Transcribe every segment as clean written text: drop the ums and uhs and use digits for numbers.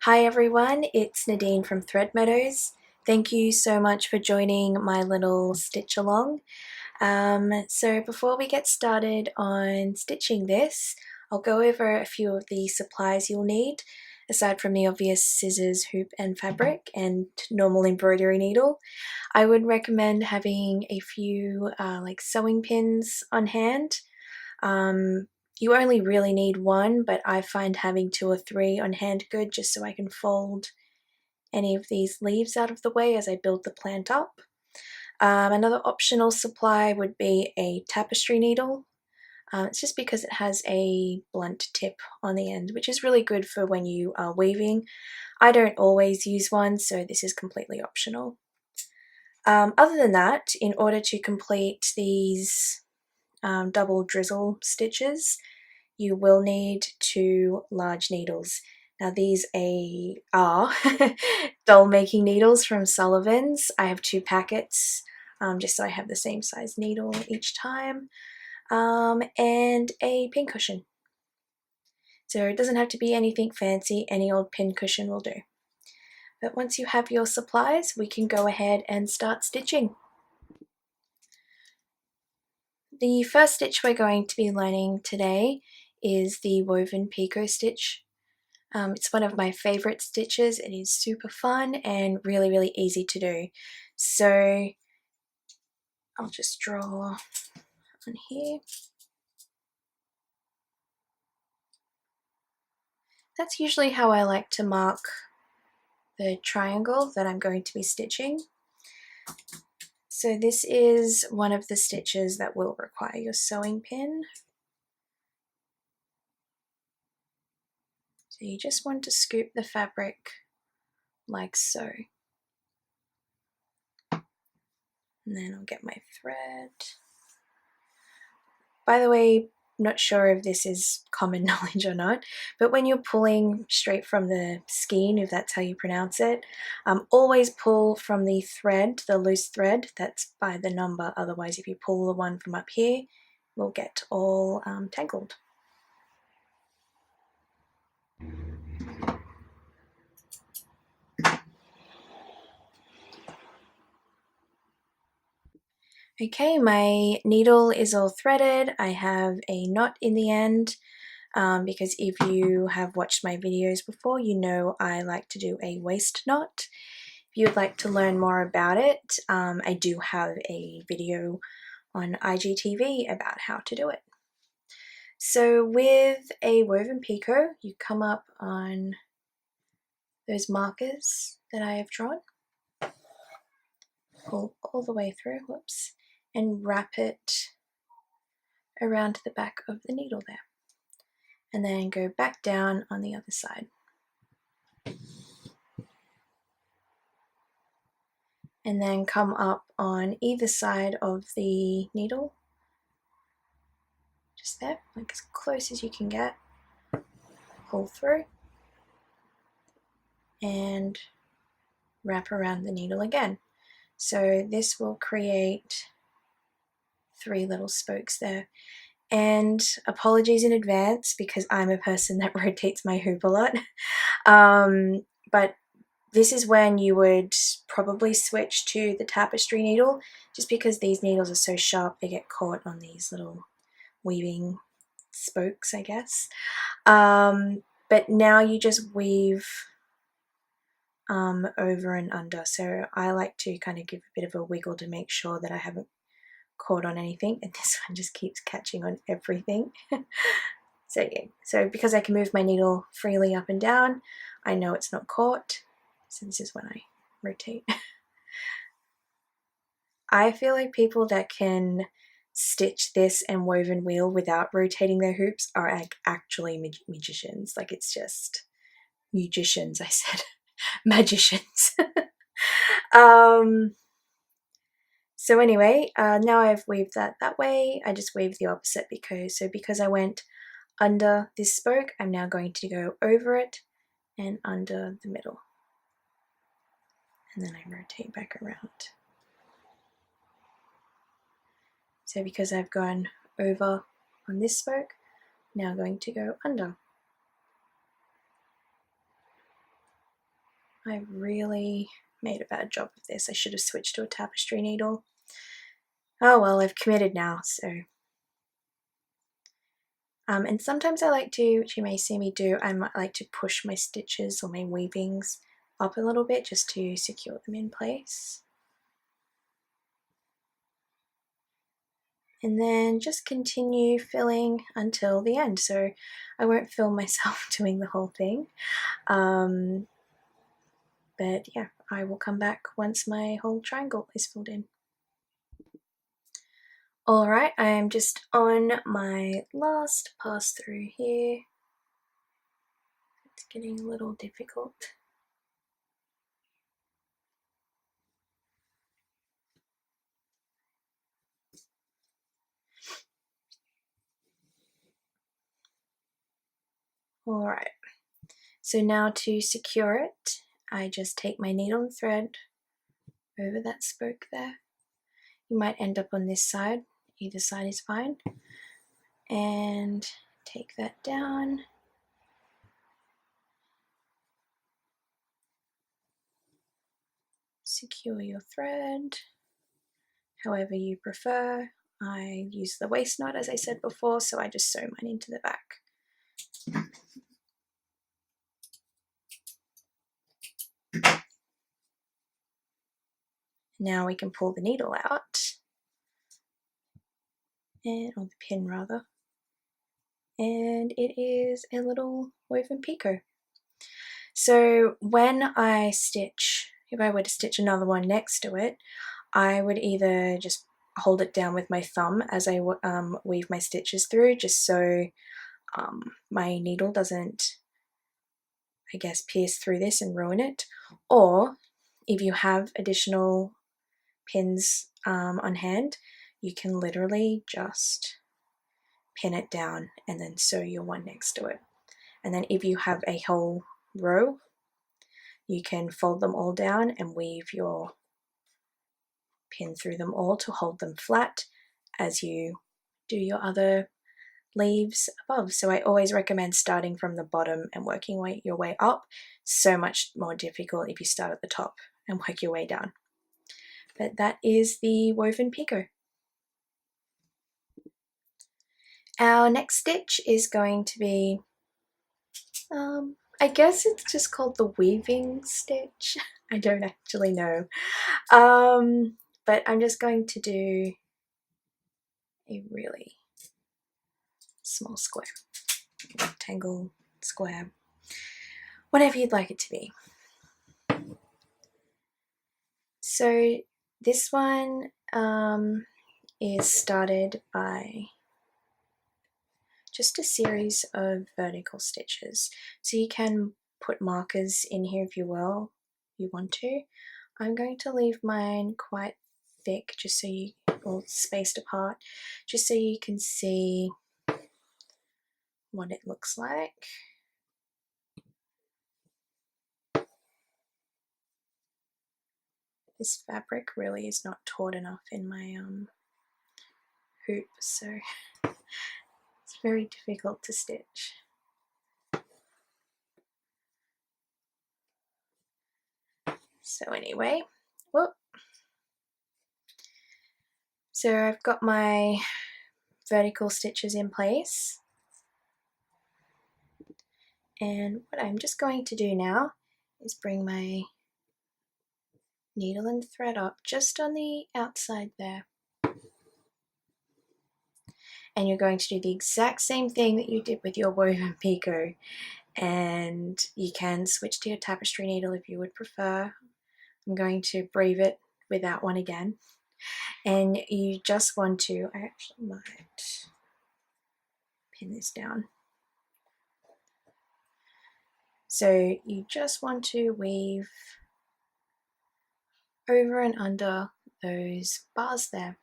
Hi everyone, it's Nadine from Thread Meadows. Thank you so much for joining my little stitch along. So before we get started on stitching this, I'll go over a few of the supplies you'll need, aside from the obvious scissors, hoop and fabric and normal embroidery needle. I would recommend having a few like sewing pins on hand. You only really need one, but I find having 2 or 3 on hand good just so I can fold any of these leaves out of the way as I build the plant up. Another optional supply would be a tapestry needle. It's just because it has a blunt tip on the end, which is really good for when you are weaving. I don't always use one, so this is completely optional. Other than that, in order to complete these double drizzle stitches, you will need 2 large needles. Now these are doll making needles from Sullivan's. I have 2 packets just so I have the same size needle each time, and a pin cushion. So it doesn't have to be anything fancy, any old pin cushion will do. But once you have your supplies, we can go ahead and start stitching. The first stitch we're going to be learning today is the woven picot stitch. It's one of my favorite stitches. It is super fun and really easy to do. So I'll just draw on here. That's usually how I like to mark the triangle that I'm going to be stitching. So this is one of the stitches that will require your sewing pin. So you just want to scoop the fabric like so. And then I'll get my thread. By the way, not sure if this is common knowledge or not, but when you're pulling straight from the skein, if that's how you pronounce it, always pull from the thread, the loose thread that's by the number. Otherwise, if you pull the one from up here, we'll get all tangled. Okay, my needle is all threaded. I have a knot in the end. Because if you have watched my videos before, you know I like to do a waist knot. If you would like to learn more about it, I do have a video on IGTV about how to do it. So with a woven picot, you come up on those markers that I have drawn, pull all the way through, whoops, and wrap it around the back of the needle there. And then go back down on the other side. And then come up on either side of the needle, just there, like as close as you can get, pull through, and wrap around the needle again. So this will create 3 little spokes there. And apologies in advance because I'm a person that rotates my hoop a lot. But this is when you would probably switch to the tapestry needle, just because these needles are so sharp they get caught on these little weaving spokes, I guess. But now you just weave over and under. So I like to kind of give a bit of a wiggle to make sure that I haven't caught on anything, and this one just keeps catching on everything. So yeah, so because I can move my needle freely up and down, I know it's not caught. So this is when I rotate. I feel like people that can stitch this and woven wheel without rotating their hoops are like actually magicians. Like, it's just musicians, I said. Magicians. So anyway, now I've weaved that way, I just weave the opposite because I went under this spoke, I'm now going to go over it and under the middle. And then I rotate back around. So because I've gone over on this spoke, now I'm going to go under. I really made a bad job of this. I should have switched to a tapestry needle. Oh well, I've committed now, so. And sometimes I like to, which you may see me do, I might like to push my stitches or my weavings up a little bit just to secure them in place. And then just continue filling until the end. So I won't film myself doing the whole thing. But yeah, I will come back once my whole triangle is filled in. Alright, I am just on my last pass through here. It's getting a little difficult. Alright, so now to secure it, I just take my needle and thread over that spoke there. You might end up on this side, either side is fine. And take that down. Secure your thread however you prefer. I use the waist knot as I said before, so I just sew mine into the back. Now we can pull the needle out, or the pin rather, and it is a little woven picot. So when I stitch, if I were to stitch another one next to it, I would either just hold it down with my thumb as I weave my stitches through, just so my needle doesn't, I guess, pierce through this and ruin it. Or if you have additional pins on hand, you can literally just pin it down and then sew your one next to it. And then if you have a whole row, you can fold them all down and weave your pin through them all to hold them flat as you do your other leaves above. So I always recommend starting from the bottom and working your way up. So much more difficult if you start at the top and work your way down. But that is the woven picot. Our next stitch is going to be, I guess it's just called the weaving stitch. I don't actually know. But I'm just going to do a really small square, rectangle, square, whatever you'd like it to be. So this one is started by just a series of vertical stitches. So you can put markers in here if you want to. I'm going to leave mine quite thick, just so you, or spaced apart, just so you can see what it looks like. This fabric really is not taut enough in my hoop, so it's very difficult to stitch. So anyway, whoop. So I've got my vertical stitches in place, and what I'm just going to do now is bring my needle and thread up just on the outside there. And you're going to do the exact same thing that you did with your woven picot, and you can switch to your tapestry needle if you would prefer. I'm going to brave it without one again, and you just want to, I actually might pin this down. So you just want to weave over and under those bars there,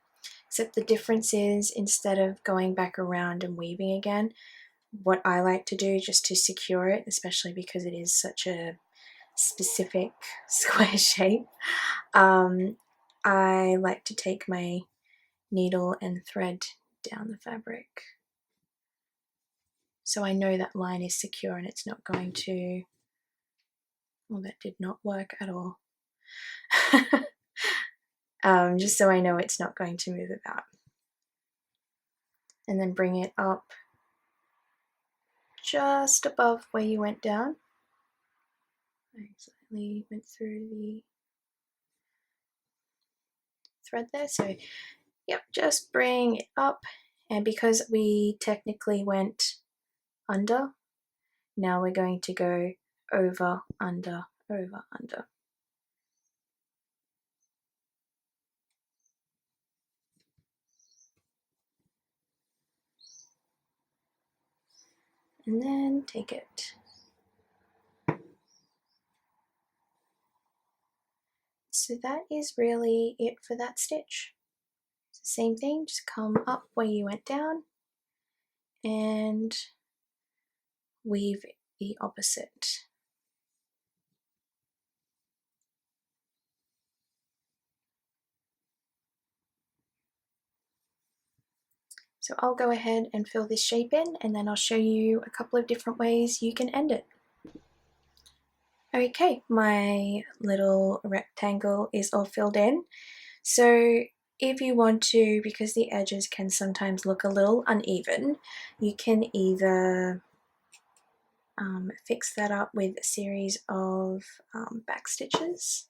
except the difference is, instead of going back around and weaving again, what I like to do just to secure it, especially because it is such a specific square shape, I like to take my needle and thread down the fabric, so I know that line is secure and it's not going to Well, that did not work at all. Just so I know it's not going to move about. And then bring it up just above where you went down. I slightly went through the thread there, so yep, just bring it up. And because we technically went under, now we're going to go over, under, over, under. And then take it. So that is really it for that stitch. It's the same thing, just come up where you went down and weave the opposite. So I'll go ahead and fill this shape in, and then I'll show you a couple of different ways you can end it. Okay, my little rectangle is all filled in. So if you want to, because the edges can sometimes look a little uneven, you can either fix that up with a series of back stitches,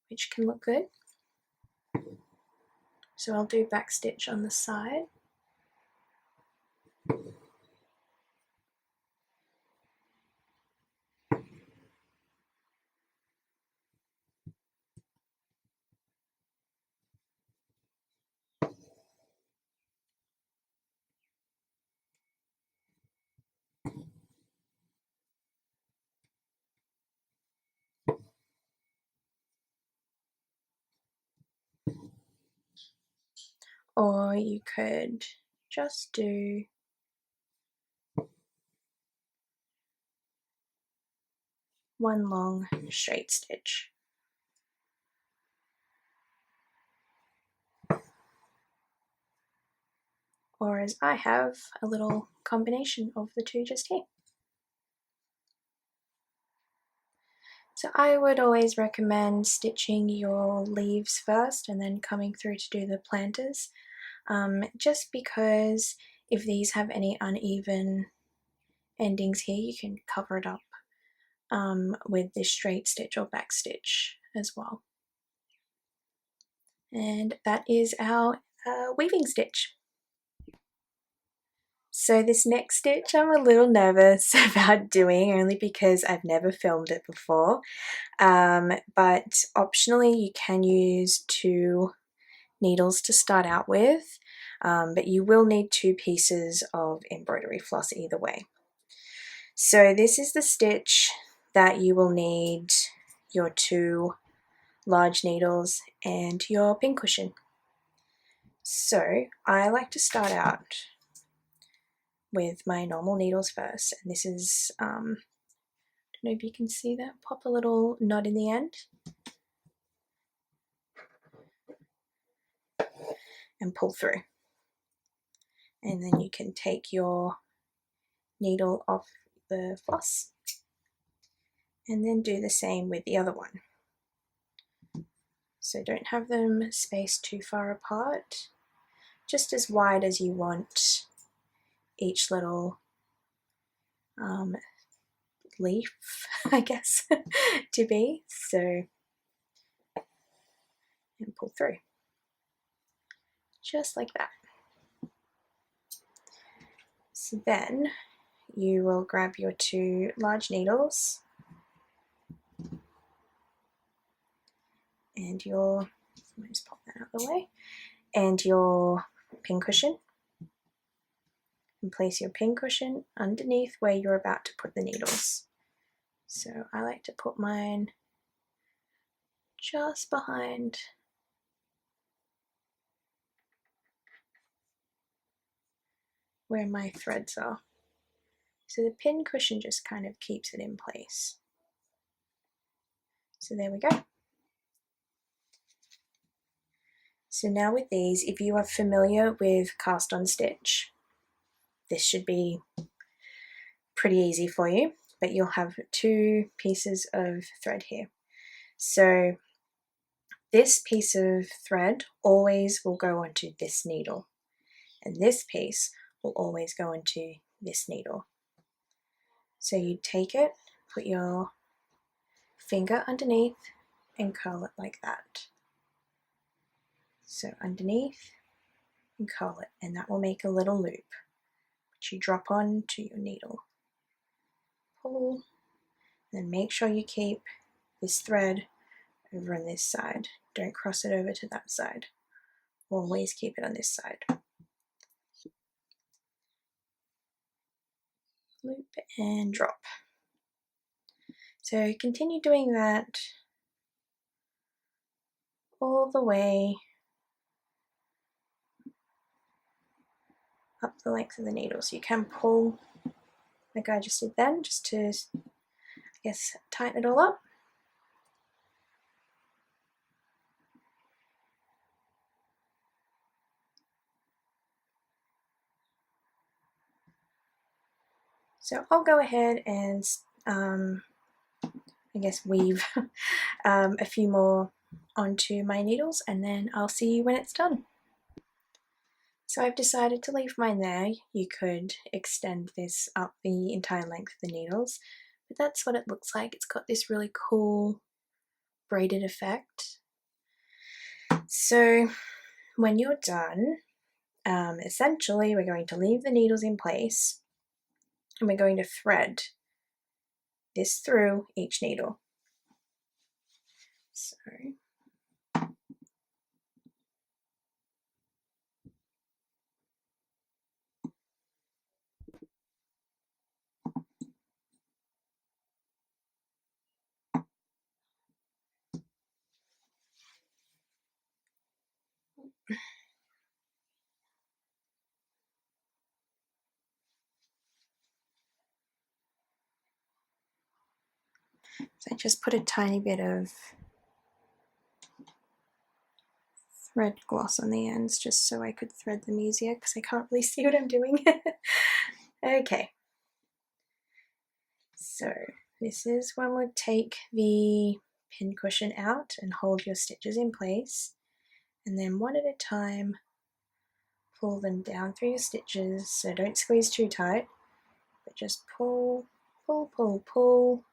which can look good. So I'll do back stitch on the side. Or you could just do one long straight stitch. Or as I have, a little combination of the two just here. So I would always recommend stitching your leaves first and then coming through to do the planters, just because if these have any uneven endings here, you can cover it up with this straight stitch or back stitch as well. And that is our weaving stitch. So this next stitch I'm a little nervous about doing, only because I've never filmed it before, but optionally you can use 2 needles to start out with, but you will need 2 pieces of embroidery floss either way. So this is the stitch that you will need your 2 large needles and your pincushion. So I like to start out with my normal needles first, and this is, I don't know if you can see that, pop a little knot in the end and pull through, and then you can take your needle off the floss and then do the same with the other one. So don't have them spaced too far apart, just as wide as you want each little leaf, I guess, to be. So, and pull through, just like that. So then you will grab your 2 large needles and your, let me just pop that out of the way, and your pincushion, and place your pincushion underneath where you're about to put the needles. So I like to put mine just behind where my threads are. So the pin cushion just kind of keeps it in place. So there we go. So now with these, if you are familiar with cast on stitch, this should be pretty easy for you. but you'll have 2 pieces of thread here. So this piece of thread always will go onto this needle, and this piece will always go onto this needle. So you take it, put your finger underneath and curl it like that. So underneath and curl it, and that will make a little loop which you drop onto your needle. Pull, then make sure you keep this thread over on this side. Don't cross it over to that side. Always keep it on this side. Loop and drop. So continue doing that all the way up the length of the needle. So you can pull like I just did then, just to, I guess, tighten it all up. So I'll go ahead and I guess weave a few more onto my needles, and then I'll see you when it's done. So I've decided to leave mine there. You could extend this up the entire length of the needles, but that's what it looks like. It's got this really cool braided effect. So when you're done, essentially we're going to leave the needles in place, and we're going to thread this through each needle. So I just put a tiny bit of thread gloss on the ends just so I could thread them easier, because I can't really see what I'm doing. Okay, so this is when we'll take the pin cushion out and hold your stitches in place, and then one at a time pull them down through your stitches. So don't squeeze too tight, but just pull, pull, pull, pull.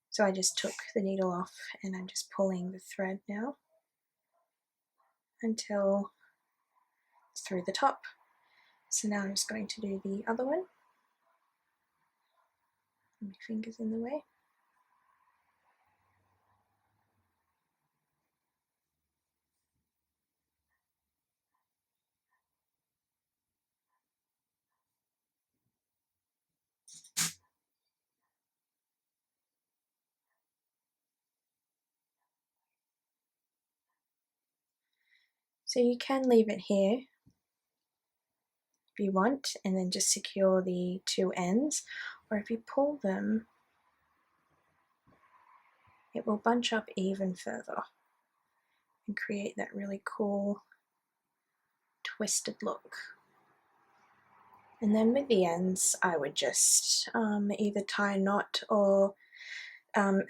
So I just took the needle off and I'm just pulling the thread now until it's through the top. So now I'm just going to do the other one. My finger's in the way. So you can leave it here if you want, and then just secure the 2 ends, or if you pull them, it will bunch up even further and create that really cool twisted look. And then with the ends, I would just either tie a knot or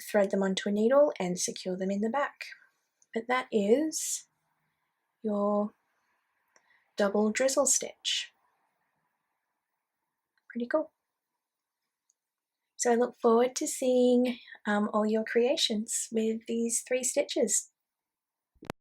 thread them onto a needle and secure them in the back. But that is your double drizzle stitch. Pretty cool. So I look forward to seeing all your creations with these 3 stitches.